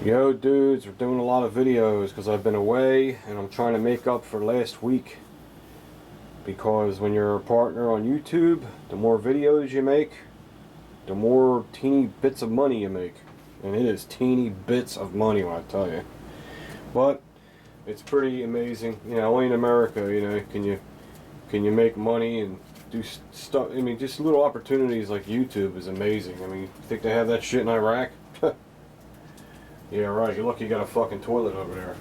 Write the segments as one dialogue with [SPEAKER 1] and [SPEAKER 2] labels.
[SPEAKER 1] Yo dudes, we're doing a lot of videos because I've been away and I'm trying to make up for last week, because when you're a partner on YouTube, the more videos you make, the more teeny bits of money you make. And it is teeny bits of money when I tell you. But it's pretty amazing. You know, only in America, you know, can you make money and do stuff. I mean, just little opportunities like YouTube is amazing. I mean, you think they have that shit in Iraq? Yeah, right. You're lucky you got a fucking toilet over there.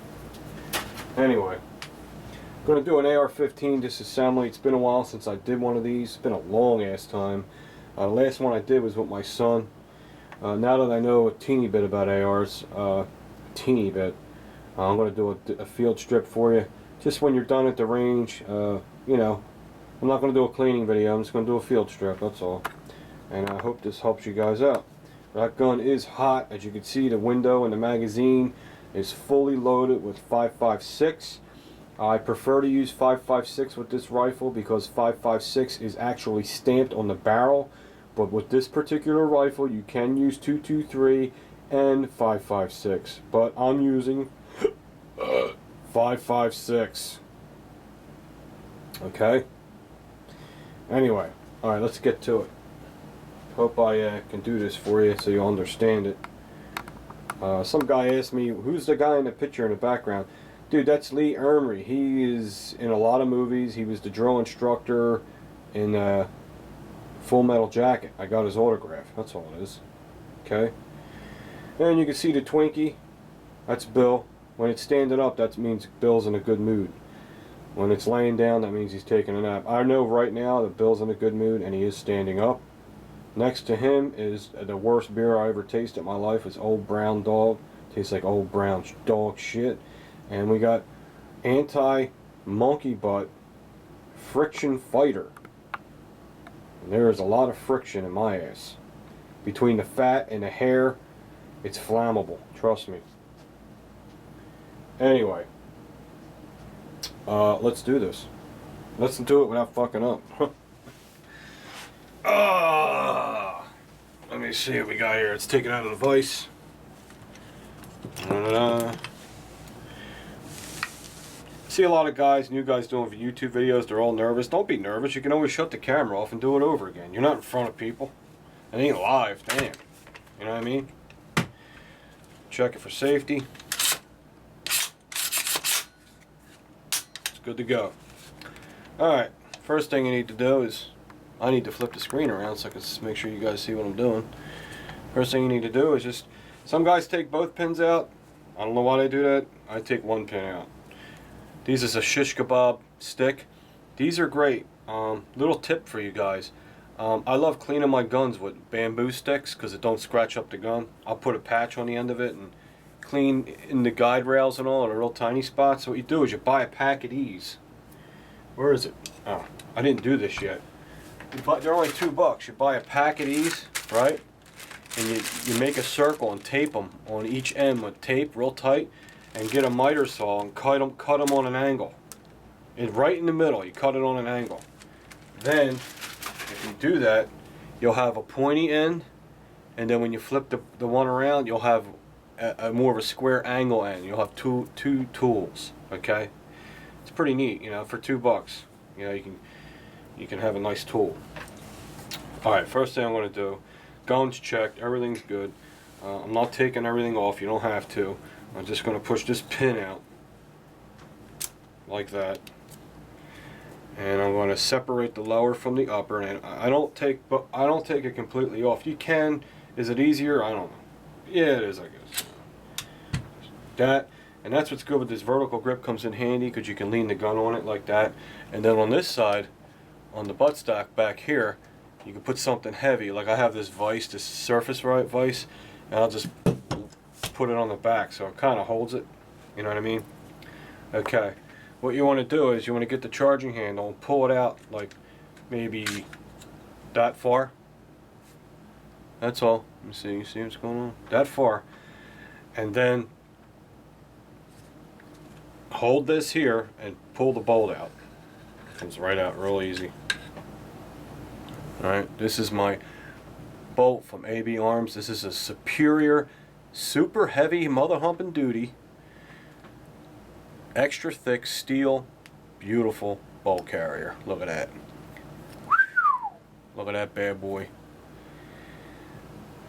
[SPEAKER 1] Anyway, I'm going to do an AR-15 disassembly. It's been a while since I did one of these. It's been a long ass time. The last one I did was with my son. Now that I know a teeny bit about ARs, teeny bit, I'm going to do a field strip for you. Just when you're done at the range, you know, I'm not going to do a cleaning video. I'm just going to do a field strip, that's all. And I hope this helps you guys out. That gun is hot. As you can see, the window and the magazine is fully loaded with 5.56. I prefer to use 5.56 with this rifle because 5.56 is actually stamped on the barrel. But with this particular rifle, you can use 223 and 5.56. But I'm using 5.56. Okay? Anyway, alright, let's get to it. Hope I can do this for you so you'll understand it. Some guy asked me, who's the guy in the picture in the background? Dude, that's Lee Ermey. He is in a lot of movies. He was the drill instructor in Full Metal Jacket. I got his autograph. That's all it is. Okay? And you can see the Twinkie. That's Bill. When it's standing up, that means Bill's in a good mood. When it's laying down, that means he's taking a nap. I know right now that Bill's in a good mood and he is standing up. Next to him is the worst beer I ever tasted in my life. It's Old Brown Dog. Tastes like old brown dog shit. And we got Anti-Monkey Butt Friction Fighter. And there is a lot of friction in my ass. Between the fat and the hair, it's flammable. Trust me. Anyway, let's do this. Let's do it without fucking up. Let me see what we got here. Let's take it out of the vise. See a lot of guys, new guys doing YouTube videos, they're all nervous. Don't be nervous. You can always shut the camera off and do it over again. You're not in front of people. It ain't live, damn. You know what I mean? Check it for safety. It's good to go. Alright, first thing you need to do is, I need to flip the screen around so I can make sure you guys see what I'm doing. First thing you need to do is just, some guys take both pins out. I don't know why they do that. I take one pin out. These is a shish kebab stick. These are great. Little tip for you guys. I love cleaning my guns with bamboo sticks because it don't scratch up the gun. I'll put a patch on the end of it and clean in the guide rails and all in a real tiny spot. So what you do is you buy a pack of these. Where is it? Oh, I didn't do this yet. They're only $2. You buy a pack of these, right? And you make a circle and tape them on each end with tape real tight, and get a miter saw and cut them on an angle. And right in the middle, you cut it on an angle. Then, if you do that, you'll have a pointy end, and then when you flip the one around, you'll have a more of a square angle end. You'll have two tools. Okay, it's pretty neat. You know, for $2, you know, you can have a nice tool. Alright, first thing I'm going to do, guns checked, everything's good. I'm not taking everything off, you don't have to. I'm just going to push this pin out, like that. And I'm going to separate the lower from the upper, and I don't take it completely off. You can. Is it easier? I don't know. Yeah, it is, I guess. And that's what's good with this vertical grip, comes in handy because you can lean the gun on it like that. And then on this side, on the buttstock back here, you can put something heavy. Like I have this vise, this surface vise, and I'll just put it on the back so it kind of holds it. You know what I mean? Okay. What you want to do is you want to get the charging handle and pull it out like maybe that far. That's all. Let me see. You see what's going on? That far. And then hold this here and pull the bolt out. Comes right out real easy. Alright, this is my bolt from AB Arms. This is a Superior super heavy, mother humping duty, extra thick steel, beautiful bolt carrier. Look at that. Look at that bad boy.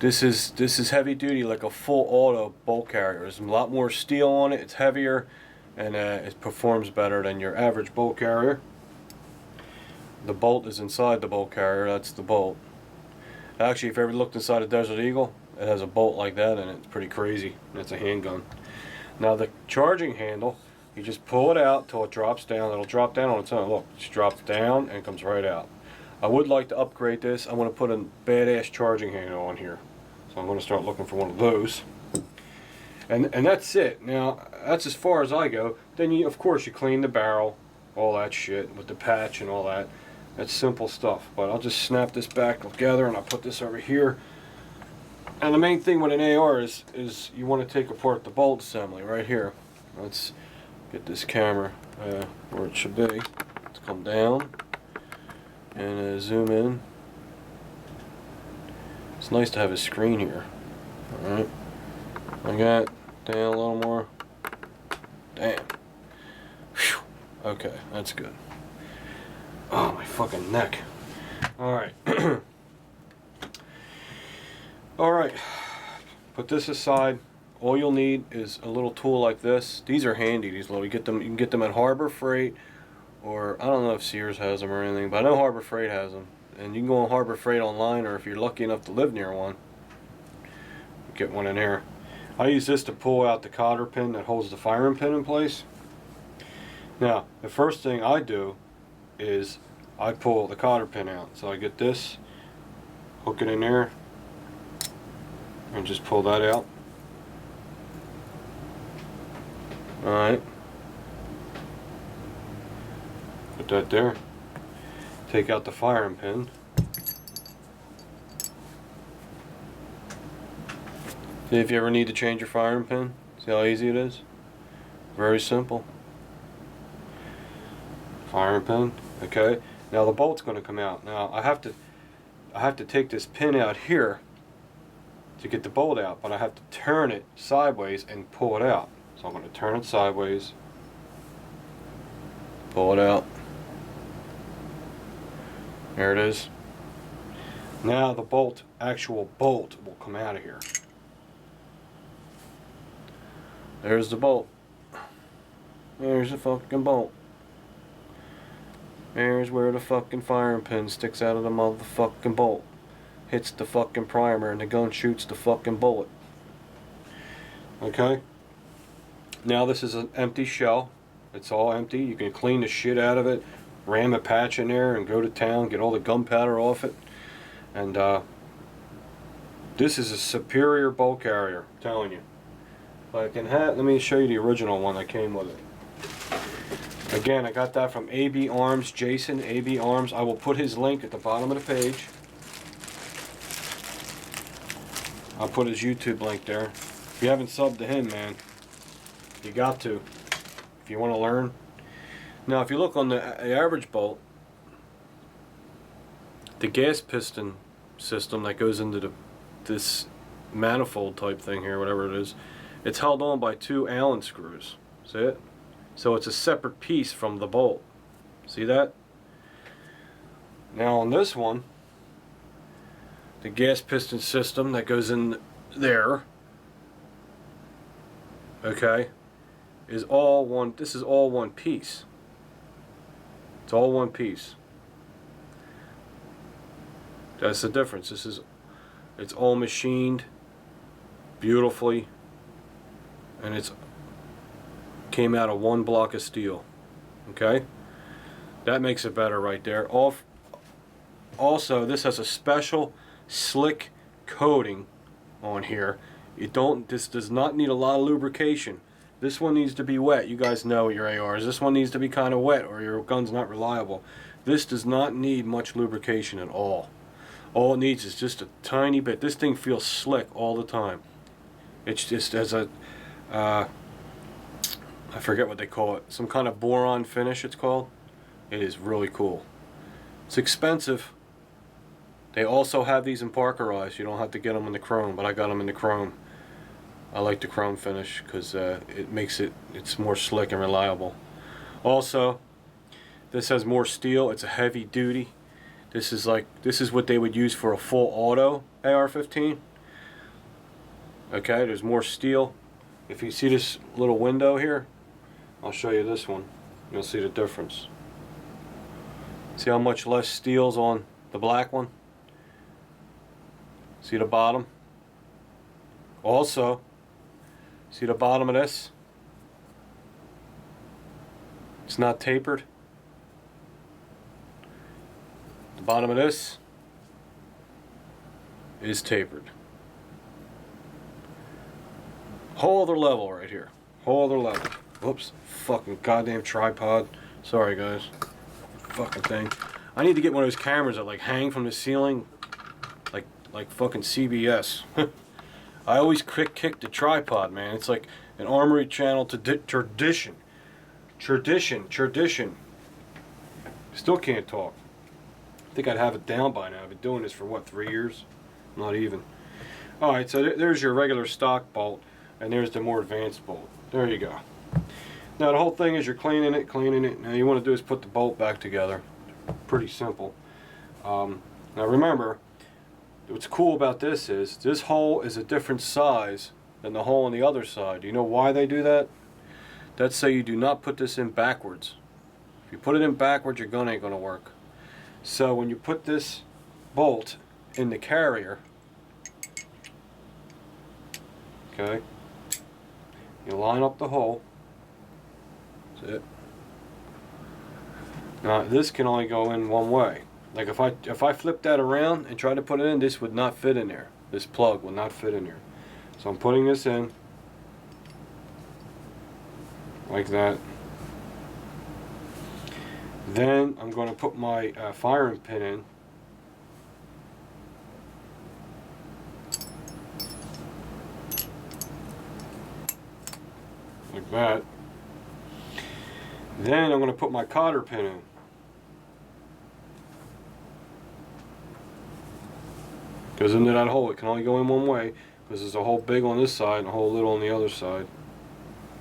[SPEAKER 1] This is heavy duty, like a full auto bolt carrier. There's a lot more steel on it. It's heavier, and it performs better than your average bolt carrier. The bolt is inside the bolt carrier. That's the bolt. Actually, if you ever looked inside a Desert Eagle, it has a bolt like that in it. It's pretty crazy. It's a handgun. Now the charging handle, you just pull it out till it drops down. It'll drop down on its own. Look, it just drops down and comes right out. I would like to upgrade this. I want to put a badass charging handle on here. So I'm going to start looking for one of those. And that's it. Now, that's as far as I go. Then, of course, you clean the barrel, all that shit, with the patch and all that. That's simple stuff. But I'll just snap this back together and I'll put this over here. And the main thing with an AR is you want to take apart the bolt assembly right here. Let's get this camera where it should be. Let's come down and zoom in. It's nice to have a screen here. Alright. I got down a little more. Damn. Whew. Okay, that's good. Oh, my fucking neck. Alright. Alright. Put this aside. All you'll need is a little tool like this. These are handy, these little. You can get them at Harbor Freight, or I don't know if Sears has them or anything, but I know Harbor Freight has them. And you can go on Harbor Freight online, or if you're lucky enough to live near one, get one in here. I use this to pull out the cotter pin that holds the firing pin in place. Now, the first thing I do is I pull the cotter pin out. So I get this, hook it in there, and just pull that out. Alright. Put that there. Take out the firing pin. See if you ever need to change your firing pin. See how easy it is? Very simple. Firing pin. Okay. Now the bolt's going to come out. Now I have to take this pin out here to get the bolt out, but I have to turn it sideways and pull it out. So I'm going to turn it sideways, pull it out. There it is. Now the actual bolt will come out of here. There's the bolt. There's the fucking bolt. There's where the fucking firing pin sticks out of the motherfucking bolt. Hits the fucking primer and the gun shoots the fucking bullet. Okay? Now this is an empty shell. It's all empty. You can clean the shit out of it, ram a patch in there and go to town, get all the gunpowder off it. And this is a superior bolt carrier, I'm telling you. Let me show you the original one that came with it. Again, I got that from AB Arms, Jason, AB Arms. I will put his link at the bottom of the page. I'll put his YouTube link there. If you haven't subbed to him, man, you got to. If you want to learn. Now, if you look on the average bolt, the gas piston system that goes into this manifold type thing here, whatever it is, it's held on by 2 Allen screws. See it? So it's a separate piece from the bolt. See that? Now on this one, the gas piston system that goes in there, okay, is all one. This is all one piece. It's all one piece. That's the difference. It's all machined beautifully, and it's came out of one block of steel. Okay, that makes it better right there. Also, this has a special slick coating on here. This does not need a lot of lubrication. This one needs to be wet. You guys know your ARs. This one needs to be kind of wet or your gun's not reliable. This does not need much lubrication at all. All it needs is just a tiny bit. This thing feels slick all the time. It's just as a, I forget what they call it. Some kind of boron finish it's called. It is really cool. It's expensive. They also have these in Parkerized. You don't have to get them in the chrome, but I got them in the chrome. I like the chrome finish because it makes it's more slick and reliable. Also, this has more steel. It's a heavy duty. This is what they would use for a full auto AR-15. Okay, there's more steel. If you see this little window here, I'll show you this one. You'll see the difference. See how much less steel's on the black one? See the bottom? Also, see the bottom of this? It's not tapered. The bottom of this is tapered. Whole other level right here. Whole other level. Whoops. Fucking goddamn tripod. Sorry guys. Fucking thing. I need to get one of those cameras that like hang from the ceiling like fucking CBS. I always kick the tripod, man. It's like an Armory Channel to tradition. Tradition. Still can't talk. I think I'd have it down by now. I've been doing this for what, 3 years? Not even. Alright, so there's your regular stock bolt, and there's the more advanced bolt. There you go. Now the whole thing is you're cleaning it. Now you want to do is put the bolt back together. Pretty simple. Now remember, what's cool about this is this hole is a different size than the hole on the other side. Do you know why they do that? That's so you do not put this in backwards. If you put it in backwards, your gun ain't going to work. So when you put this bolt in the carrier, okay, you line up the hole. That's it. Now this can only go in one way. Like if I flip that around and try to put it in, this would not fit in there. This plug will not fit in there. So I'm putting this in like that. Then I'm going to put my firing pin in. Like that. Then I'm going to put my cotter pin in. Goes into that hole. It can only go in one way because there's a hole big on this side and a hole little on the other side.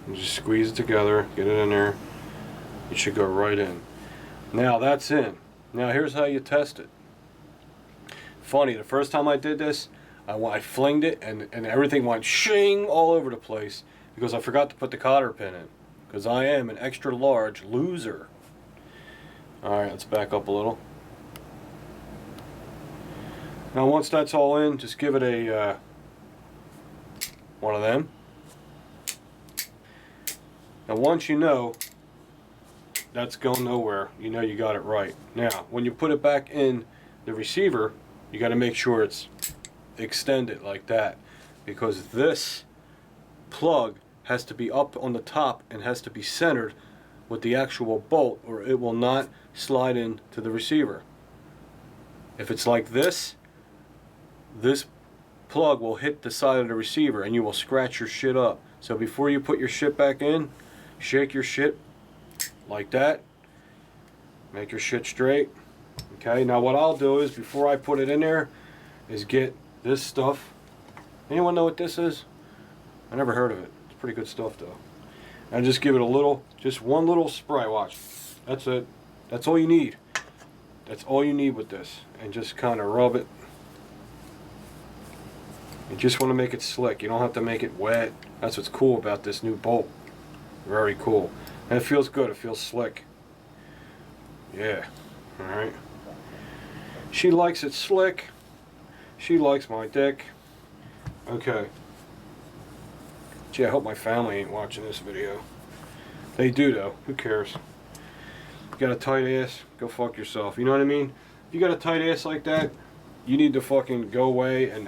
[SPEAKER 1] And just squeeze it together, get it in there. It should go right in. Now that's in. Now here's how you test it. Funny, the first time I did this, I flinged it and everything went shing all over the place because I forgot to put the cotter pin in. Because I am an extra large loser. Alright, let's back up a little. Now once that's all in, just give it a one of them. Now once you know that's going nowhere, you know you got it right. Now when you put it back in the receiver, you got to make sure it's extended like that, because this plug has to be up on the top and has to be centered with the actual bolt, or it will not slide into the receiver. If it's like this plug will hit the side of the receiver and you will scratch your shit up. So before you put your shit back in, shake your shit like that. Make your shit straight. Okay, now what I'll do is, before I put it in there, is get this stuff. Anyone know what this is? I never heard of it. It's pretty good stuff though. And just give it a little, just one little spray. Watch. That's it. That's all you need. That's all you need with this. And just kind of rub it. You just want to make it slick. You don't have to make it wet. That's what's cool about this new bolt. Very cool. And it feels good. It feels slick. Yeah. Alright. She likes it slick. She likes my dick. Okay. Gee, I hope my family ain't watching this video. They do though. Who cares? You got a tight ass? Go fuck yourself. You know what I mean? If you got a tight ass like that, you need to fucking go away and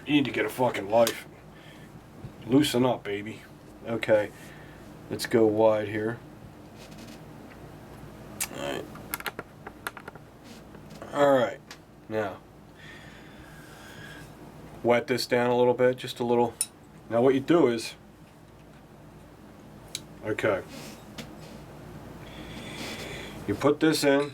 [SPEAKER 1] you need to get a fucking life. Loosen up, baby. Okay. Let's go wide here. Alright. Alright. Now, wet this down a little bit, just a little. Now what you do is, okay, you put this in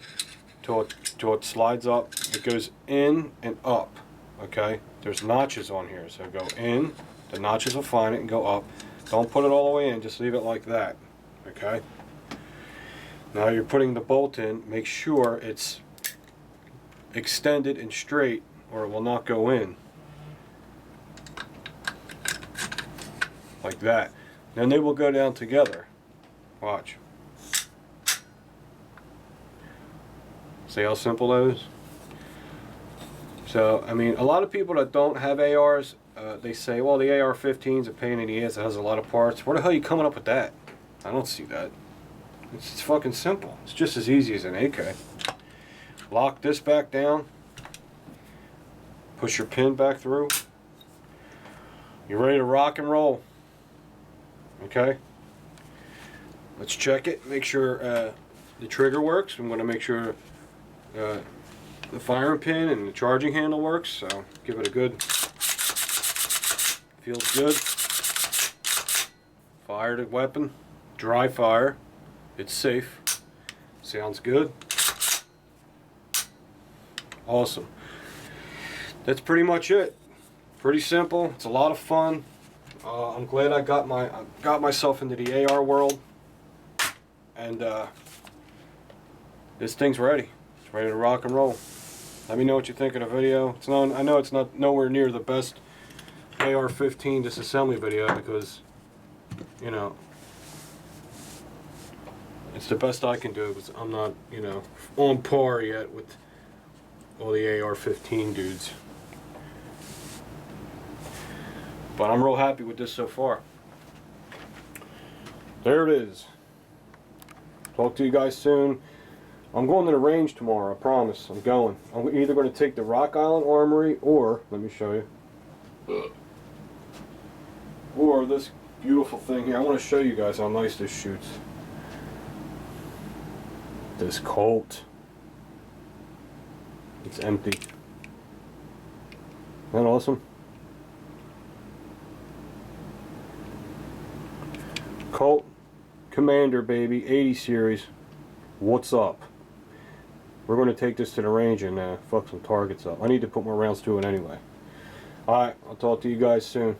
[SPEAKER 1] till it slides up. It goes in and up. okay? There's notches on here, so go in, the notches will find it and go up. Don't put it all the way in, just leave it like that, okay? Now you're putting the bolt in, make sure it's extended and straight or it will not go in. Like that. Then they will go down together. Watch. See how simple that is? So, I mean, a lot of people that don't have ARs, they say, well, the AR-15 is a pain in the ass, it has a lot of parts. Where the hell are you coming up with that? I don't see that. It's fucking simple. It's just as easy as an AK. Lock this back down. Push your pin back through. You're ready to rock and roll. Okay? Let's check it. Make sure the trigger works. I'm going to make sure the firing pin and the charging handle works. So give it a good. Feels good. Fire the weapon. Dry fire. It's safe. Sounds good. Awesome. That's pretty much it. Pretty simple. It's a lot of fun. I'm glad I got myself into the AR world, and this thing's ready. It's ready to rock and roll. Let me know what you think of the video. I know it's not nowhere near the best AR-15 disassembly video because, you know, it's the best I can do because I'm not, you know, on par yet with all the AR-15 dudes. But I'm real happy with this so far. There it is. Talk to you guys soon. I'm going to the range tomorrow, I promise. I'm going. I'm either going to take the Rock Island Armory or, let me show you, or this beautiful thing here. I want to show you guys how nice this shoots. This Colt. It's empty. Isn't that awesome? Colt Commander, baby, 80 series. What's up? We're going to take this to the range and fuck some targets up. I need to put more rounds to it anyway. Alright, I'll talk to you guys soon.